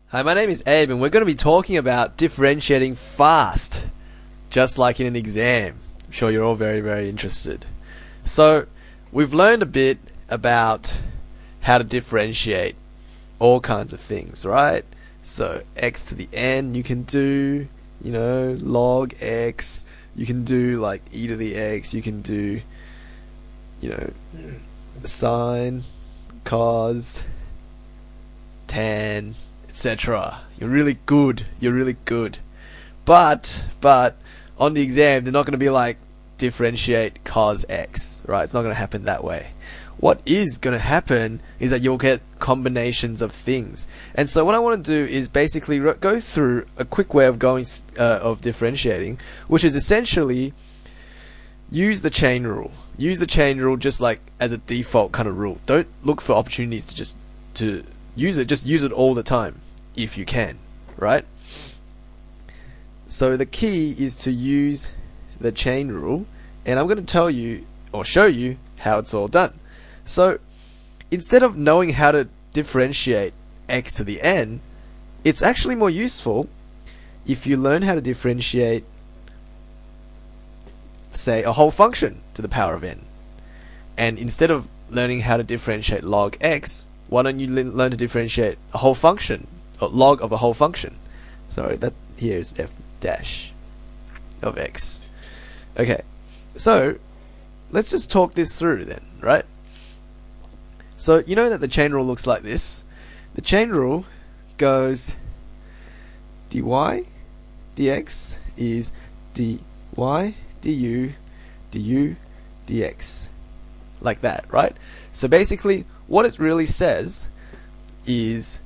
Hi, my name is Abe, and we're going to be talking about differentiating fast, just like in an exam. I'm sure you're all very, very interested. So, we've learned a bit about how to differentiate all kinds of things, right? So, x to the n you can do, log x. You can do like e to the x. You can do, sine, cos, tan, etc. You're really good. But on the exam, they're not going to be like differentiate cos x, right? It's not going to happen that way. What is going to happen is that you'll get combinations of things. And so what I want to do is basically go through a quick way of of differentiating, which is essentially use the chain rule. Use the chain rule just like as a default kind of rule. Don't look for opportunities to use it. Just use it all the time if you can, right? So the key is to use the chain rule, and I'm going to tell you or show you how it's all done. So instead of knowing how to differentiate x to the n, it's actually more useful if you learn how to differentiate, say, a whole function to the power of n. And instead of learning how to differentiate log x, why don't you learn to differentiate a whole function, or log of a whole function? Sorry, that here is f dash of x. Okay, so let's just talk this through then, right? So you know that the chain rule looks like this. The chain rule goes dy dx is dy du du dx, like that, right? So basically what it really says is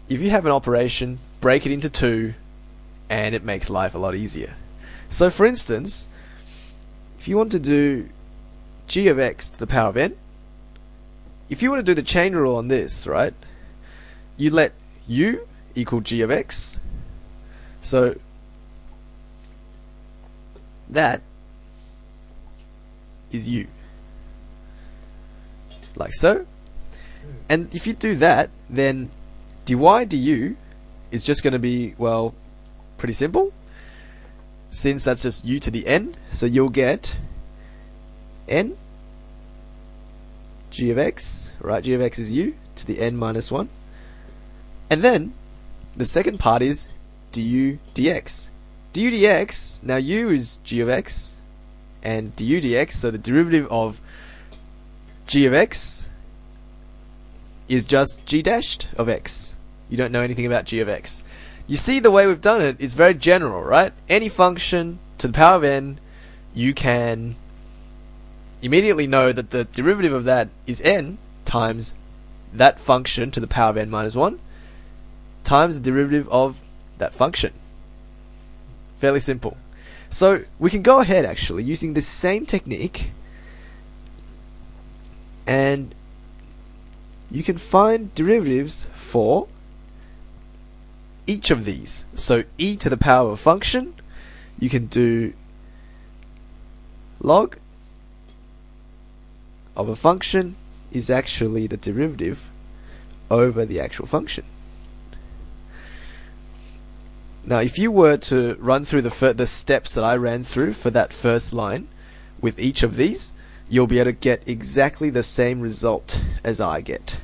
if you have an operation, break it into two, and it makes life a lot easier. So for instance, if you want to do g of x to the power of n, if you want to do the chain rule on this, right, you let u equal g of x, so that is u, like so. And if you do that, then dy du is just going to be, well, pretty simple, since that's just u to the n. So you'll get n g of x, right? G of x is u to the n minus 1. And then the second part is du dx. Du dx, now u is g of x, and du dx, so the derivative of g of x is just g dashed of x. You don't know anything about g of x. You see, the way we've done it is very general, right? Any function to the power of n, you can immediately know that the derivative of that is n times that function to the power of n minus 1 times the derivative of that function. Fairly simple. So we can go ahead actually using the same technique, and you can find derivatives for each of these. So e to the power of a function, you can do log of a function is actually the derivative over the actual function. Now if you were to run through the steps that I ran through for that first line with each of these, you'll be able to get exactly the same result as I get.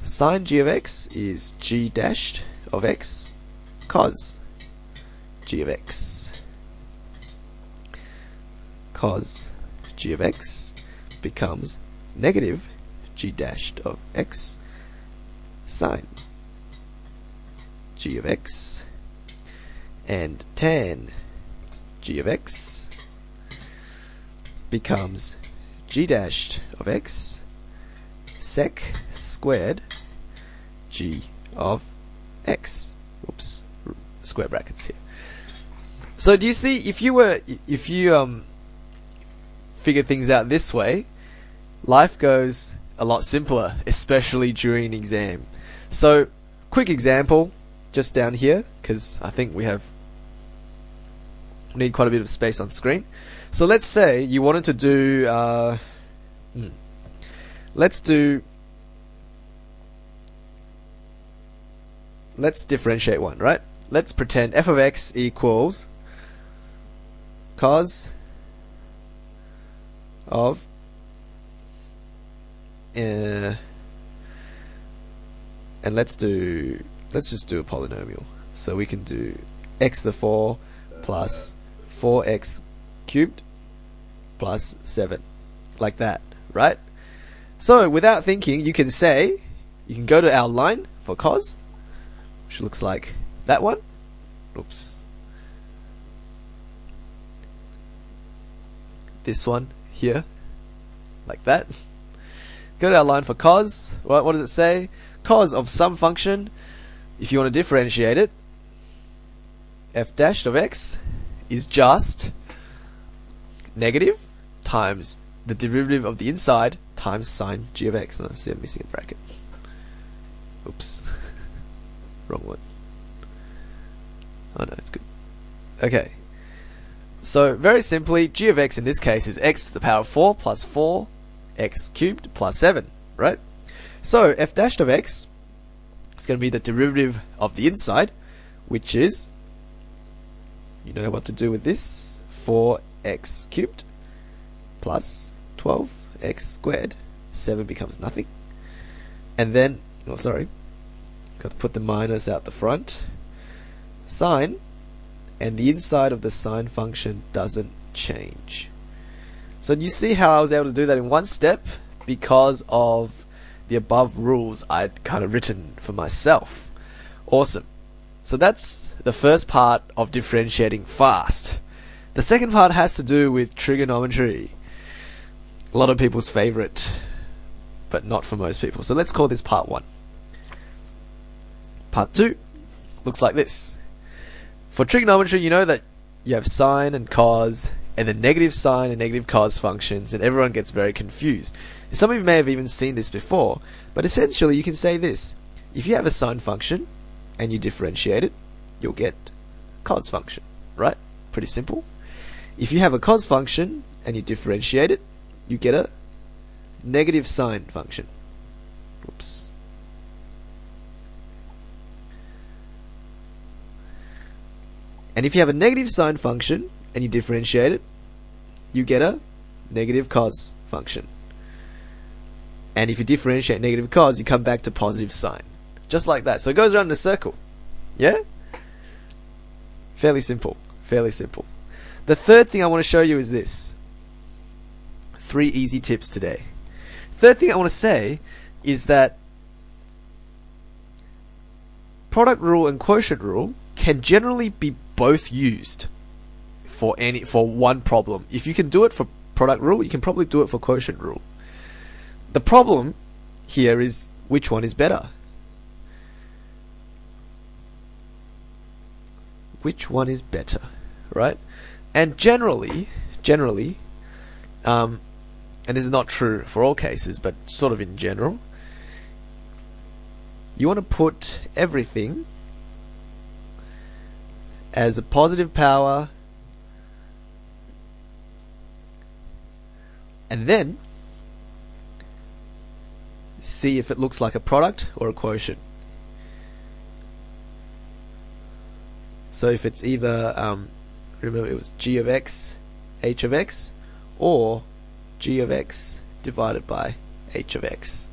Sine g of x is g dashed of x cos g of x. Cos g of x becomes negative g dashed of x sine g of x, and tan g of x becomes g dashed of x sec squared g of x. Oops, square brackets here. So do you see, if you figure things out this way, life goes a lot simpler, especially during an exam. So quick example just down here, because I think we need quite a bit of space on screen. So let's say you wanted to do let's do let's differentiate one, right? Let's pretend f of x equals cos of and let's just do a polynomial. So we can do x to the 4 plus 4x cubed plus 7, like that, right? So without thinking, you can go to our line for cos, which looks like that one. Oops. This one here, like that. Go to our line for cos. What does it say? Cos of some function, if you want to differentiate it, f dash of x is just negative times the derivative of the inside times sine g of x. No, see, I'm missing a bracket. Oops. Wrong one. Oh no, it's good. Okay. So, very simply, g of x in this case is x to the power of 4 plus 4x cubed plus 7, right? So, f dash of x is going to be the derivative of the inside, which is, you know what to do with this, 4x cubed plus 12x squared. 7 becomes nothing. And then, oh sorry, got to put the minus out the front. Sine, and the inside of the sine function doesn't change. So you see how I was able to do that in one step because of the above rules I'd kind of written for myself. Awesome. So that's the first part of differentiating fast. The second part has to do with trigonometry. A lot of people's favorite, but not for most people. So let's call this part 1. Part 2 looks like this. For trigonometry, you know that you have sine and cos, and the negative sine and negative cos functions, and everyone gets very confused. Some of you may have even seen this before, but essentially you can say this. If you have a sine function, and you differentiate it, you'll get cos function, right? Pretty simple. If you have a cos function, and you differentiate it, you get a negative sine function. Oops. And if you have a negative sine function and you differentiate it, you get a negative cos function. And if you differentiate negative cos, you come back to positive sine. Just like that. So it goes around in a circle. Yeah? Fairly simple. Fairly simple. The third thing I want to show you is this. 3 easy tips today. Third thing I want to say is that product rule and quotient rule can generally be both used for one problem. If you can do it for product rule, you can probably do it for quotient rule. The problem here is which one is better. Which one is better, right? And generally, and this is not true for all cases, but sort of in general, you want to put everything as a positive power, and then see if it looks like a product or a quotient. So if it's either, remember it was g of x, h of x, or g of x divided by h of x.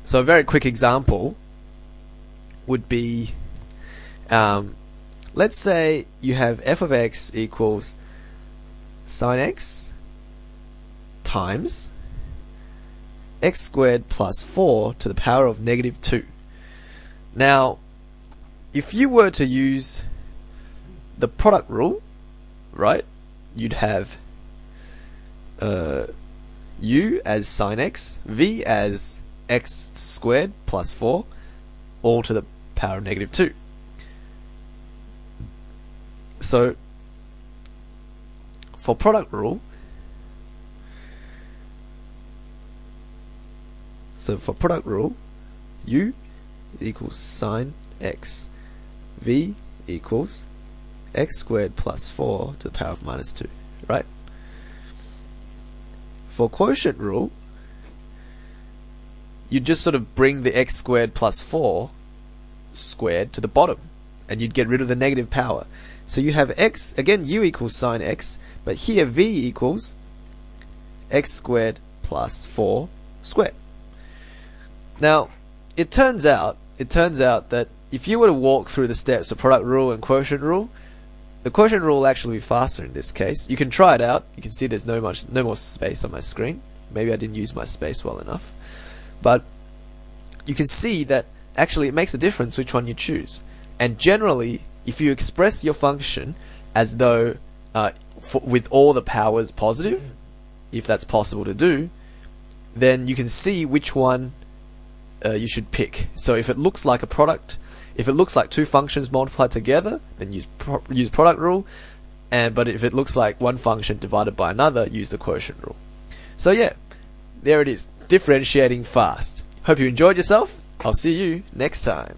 So a very quick example would be, let's say you have f of x equals sine x times x squared plus 4 to the power of negative 2. Now, if you were to use the product rule, right, you'd have u as sine x, v as x squared plus 4, all to the power of negative 2. So, for product rule, u equals sine x, v equals x squared plus 4 to the power of minus 2, right? For quotient rule, you just sort of bring the x squared plus 4 squared to the bottom, and you'd get rid of the negative power. So you have x, again u equals sine x, but here v equals x squared plus 4 squared. Now, it turns out that if you were to walk through the steps of product rule and quotient rule, the quotient rule will actually be faster in this case. You can try it out. You can see there's no more space on my screen. Maybe I didn't use my space well enough. But you can see that actually it makes a difference which one you choose. And generally, if you express your function as though with all the powers positive, if that's possible to do, then you can see which one you should pick. So if it looks like a product, if it looks like two functions multiplied together, then use product rule. But if it looks like one function divided by another, use the quotient rule. So yeah, there it is, differentiating fast. Hope you enjoyed yourself. I'll see you next time.